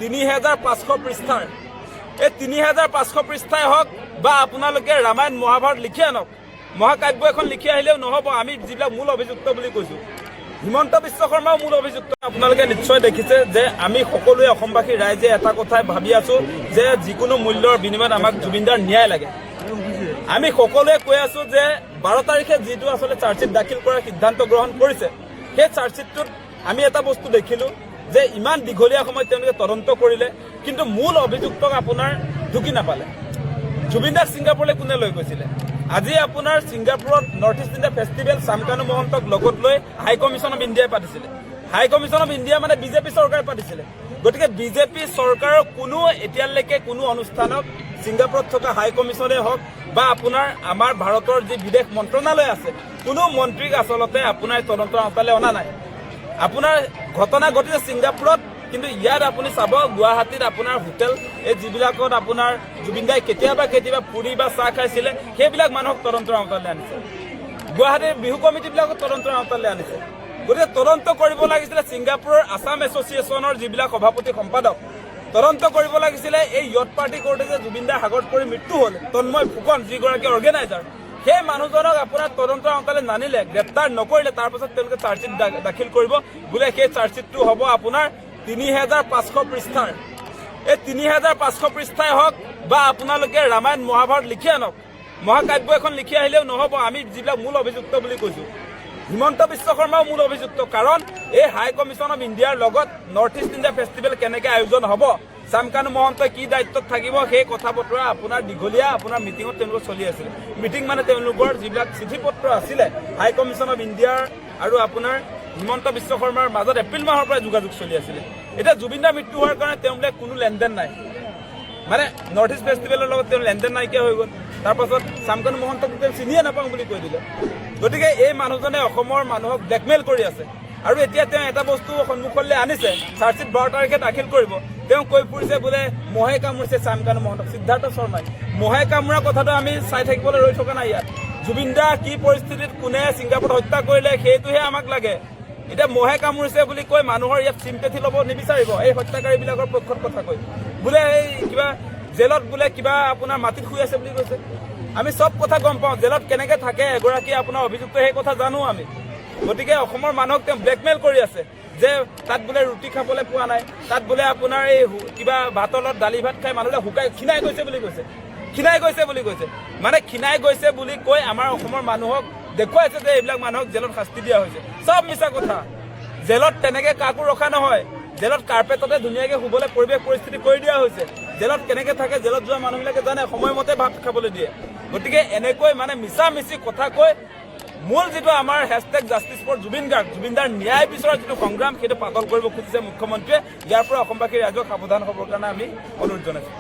৩৫০০ পৃষ্ঠাৰ এই ৩৫০০ পৃষ্ঠাই হওক বা আপোনালোকে ৰামায়ণ মহাভাৰত লিখি আনক, মহাকাব্য এখন লিখি আহিলেও নহ'ব। আমি যিবিলাক মূল অভিযুক্ত বুলি কৈছোঁ, হিমন্ত বিশ্ব শৰ্মাও মূল অভিযুক্ত। আপোনালোকে নিশ্চয় দেখিছে যে আমি সকলোৱে অসমবাসী ৰাইজে এটা কথাই ভাবি আছোঁ যে যিকোনো মূল্যৰ বিনিময়ত আমাক জুবিনদাৰ ন্যায় লাগে। আমি সকলোৱে কৈ আছোঁ যে ১২ তাৰিখে যিটো আচলতে চাৰ্জশ্বিট দাখিল কৰাৰ সিদ্ধান্ত গ্ৰহণ কৰিছে, সেই চাৰ্জশ্বিটটোত আমি এটা বস্তু দেখিলোঁ যে ইমান দীঘলীয়া সময় তেওঁলোকে তদন্ত কৰিলে, কিন্তু মূল অভিযুক্তক আপোনাৰ ঢুকি নাপালে। জুবিনদাক ছিংগাপুৰলৈ কোনে লৈ গৈছিলে? আজি আপোনাৰ ছিংগাপুৰত নৰ্থ ইষ্ট ইণ্ডিয়া ফেষ্টিভেল চামকানু মহন্তক লগত লৈ হাই কমিশ্যন অফ ইণ্ডিয়াই পাতিছিলে। হাই কমিশ্যন অফ ইণ্ডিয়া মানে বিজেপি চৰকাৰে পাতিছিলে। গতিকে বিজেপি চৰকাৰৰ কোনো এতিয়ালৈকে কোনো অনুষ্ঠানত ছিংগাপুৰত থকা হাই কমিশ্যনেই হওক বা আপোনাৰ আমাৰ ভাৰতৰ যি বিদেশ মন্ত্ৰণালয় আছে, কোনো মন্ত্ৰীক আচলতে আপোনাৰ তদন্তৰ আওতালৈ অনা নাই। আপোনাৰ ঘটনা ঘটিছে ছিংগাপুৰত, কিন্তু ইয়াত আপুনি চাব গুৱাহাটীত আপোনাৰ হোটেল এই যিবিলাকত আপোনাৰ জুবিনদাই কেতিয়াবা পুৰি বা চাহ খাইছিলে, সেইবিলাক মানুহক তদন্তৰ আওতালৈ আনিছে। গুৱাহাটীৰ বিহু কমিটিবিলাকক তদন্তৰ আওতালৈ আনিছে। গতিকে তদন্ত কৰিব লাগিছিলে ছিংগাপুৰৰ আছাম এছ'চিয়েশ্যনৰ যিবিলাক সভাপতি সম্পাদক, তদন্ত কৰিব লাগিছিলে এই য়ট পাৰ্টি কৰোঁতে যে জুবিনদাৰ সাগৰত পৰি মৃত্যু হ'ল তন্ময় ফুকন যিগৰাকী অৰ্গেনাইজাৰ, সেই মানুহজনক আপোনাৰ তদন্তৰ আওতালৈ নানিলে, গ্ৰেপ্তাৰ নকৰিলে। তাৰপাছত তেওঁলোকে চাৰ্জশ্বিট দাখিল কৰিব বোলে সেই চাৰ্জশ্বিটটো হ'ব আপোনাৰ ৩৫০০ পৃষ্ঠাৰ। এই ৩৫০০ পৃষ্ঠাই হওক বা আপোনালোকে ৰামায়ণ মহাভাৰত লিখি আনক, মহাকাব্য এখন লিখি আহিলেও নহ'ব। আমি যিবিলাক মূল অভিযুক্ত বুলি কৈছোঁ, হিমন্ত বিশ্ব শৰ্মাও মূল অভিযুক্ত। কাৰণ এই হাই কমিশ্যন অফ ইণ্ডিয়াৰ লগত নৰ্থ ইষ্ট ইণ্ডিয়া ফেষ্টিভেল কেনেকৈ আয়োজন হ'ব, চামকানু মহন্তই কি দায়িত্বত থাকিব, সেই কথা বতৰা আপোনাৰ দীঘলীয়া আপোনাৰ মিটিঙত তেওঁলোকৰ চলি আছিলে। মিটিং মানে তেওঁলোকৰ যিবিলাক চিঠি পত্ৰ আছিলে হাই কমিশ্যন অফ ইণ্ডিয়াৰ আৰু আপোনাৰ হিমন্ত বিশ্ব শৰ্মাৰ মাজত এপ্ৰিল মাহৰ পৰা যোগাযোগ চলি আছিলে। এতিয়া জুবিনদাৰ মৃত্যু হোৱাৰ কাৰণে তেওঁলোকে কোনো লেনদেন নাই, মানে নৰ্থ ইষ্ট ফেষ্টিভেলৰ লগত তেওঁ লেনদেন নাইকিয়া হৈ গ'ল। তাৰপাছত চামকানু মহন্তক তেওঁ চিনিয়ে নাপাওঁ বুলি কৈ দিলে। গতিকে এই মানুহজনে অসমৰ মানুহক ব্লেকমেইল কৰি আছে। আৰু এতিয়া তেওঁ এটা বস্তু সন্মুখলৈ আনিছে, চাৰ্জশ্বিট ১২ তাৰিখে দাখিল কৰিব। তেওঁ কৈ ফুৰিছে বোলে মহে কামুৰিছে চামকানু মহন্তক, সিদ্ধাৰ্থ শৰ্মাই। মহে কামোৰা কথাটো আমি চাই থাকিবলৈ ৰৈ থকা নাই। ইয়াত জুবিনদা কি পৰিস্থিতিত কোনে ছিংগাপুৰত হত্যা কৰিলে সেইটোহে আমাক লাগে। এতিয়া মহে কামুৰিছে বুলি কৈ মানুহৰ ইয়াত চিম্পেথি ল'ব নিবিচাৰিব এই হত্যাকাৰীবিলাকৰ পক্ষত কথা কৈ। বোলে এই কিবা জেলত বোলে কিবা আপোনাৰ মাটিত শুই আছে বুলি কৈছে। আমি চব কথা গম পাওঁ, জেলত কেনেকৈ থাকে এগৰাকী আপোনাৰ অভিযুক্ত, সেই কথা জানো আমি। গতিকে অসমৰ মানুহক তেওঁ ব্লেকমেইল কৰি আছে যে তাত বোলে ৰুটি খাবলৈ পোৱা নাই, তাত বোলে আপোনাৰ এই কিবা ভাতৰ লগত দালি ভাত খাই মানুহবিলাক ক্ষীণাই গৈছে বুলি কৈছে। মানে ক্ষীণাই গৈছে বুলি কৈ আমাৰ অসমৰ মানুহক দেখুৱাইছে যে এইবিলাক মানুহক জেলত শাস্তি দিয়া হৈছে। চব মিছা কথা। জেলত তেনেকৈ কাকো ৰখা নহয়। জেলত কাৰ্পেটতে ধুনীয়াকৈ শুবলৈ পৰিৱেশ পৰিস্থিতি কৰি দিয়া হৈছে। জেলত কেনেকৈ থাকে জেলত যোৱা মানুহবিলাকে জানে, সময়মতে ভাত খাবলৈ দিয়ে। গতিকে এনেকৈ মানে মিছা মিছি কথা কৈ মূল যিটো আমাৰ hashtag justice for Zubeen Garg, জুবিনদাৰ ন্যায় বিচৰাৰ যিটো সংগ্ৰাম, সেইটো পাতল কৰিব খুজিছে মুখ্যমন্ত্ৰীয়ে। ইয়াৰ পৰা অসমবাসী ৰাইজক সাৱধান হ'বৰ কাৰণে আমি অনুৰোধ জনাইছোঁ।